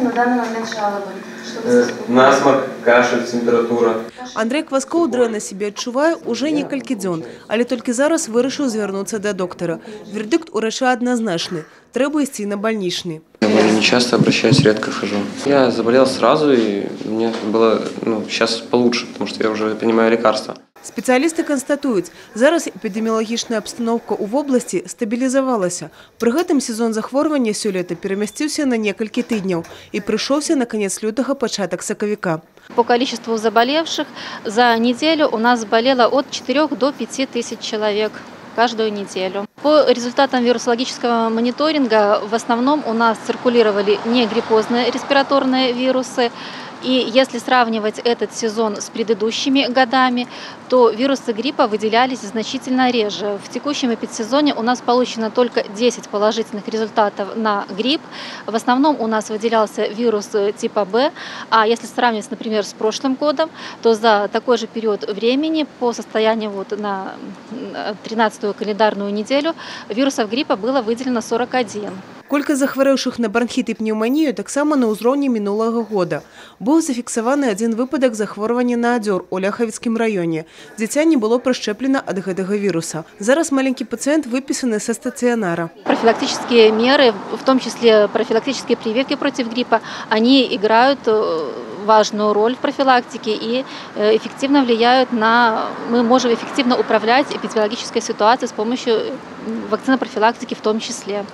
на данный момент жалобы? Насморк, кашель, температура. Андрей Кваскоў дрэнна себе адчувае уже некалькі дзён, але толькі зараз вырашыў звярнуцца да доктара. Вердикт урача адназначны. Трэба ісці на больничный. Я не часто обращаюсь, редко хожу. Я заболел сразу, и мне было сейчас получше, потому что я уже принимаю лекарства. Спецыялісты канстатуюць, зараз эпідэміялагічная абстаноўка ў вобласці стабілізавалася. Пры гэтым сезон захворвання сёлета перамясціўся на некалькі тыдняў і прыйшоўся на канец лютага, пачатак сакавіка. По количеству заболевших за неделю у нас заболело от 4 до 5 тысяч человек каждую неделю. По результатам вирусологического мониторинга в основном у нас циркулировали не гриппозные респираторные вирусы. И если сравнивать этот сезон с предыдущими годами, то вирусы гриппа выделялись значительно реже. В текущем эпидсезоне у нас получено только 10 положительных результатов на грипп. В основном у нас выделялся вирус типа Б. А если сравнивать, например, с прошлым годом, то за такой же период времени, по состоянию на 13-ю календарную неделю, вирусов гриппа было выделено 41. Колькасць захварэўшых на бронхіт і пнеўманію таксама на ўзроўні мінулага года. Быў зафіксаваны адзін выпадак захворвання на адзёр у Ляхавіцкім раёне. Дзіця не было прышчэплена ад гэтага віруса. Зараз маленькі пацыент выпісаны са стацыянара. Профилактические меры, в том числе профилактические прививки против гриппа, они играют важную роль в профилактике и эффективно влияют мы можем эффективно управлять эпидемиологической ситуацией с помощью вакцинопрофилактики в том числе.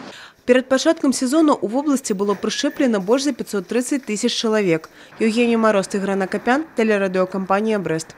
Перед пачаткам сезону у вобласці было прышчэплена больш за 530 тысяч чалавек. Евгений Мороз, Тыгран Акопян, телерадиокомпания «Брест».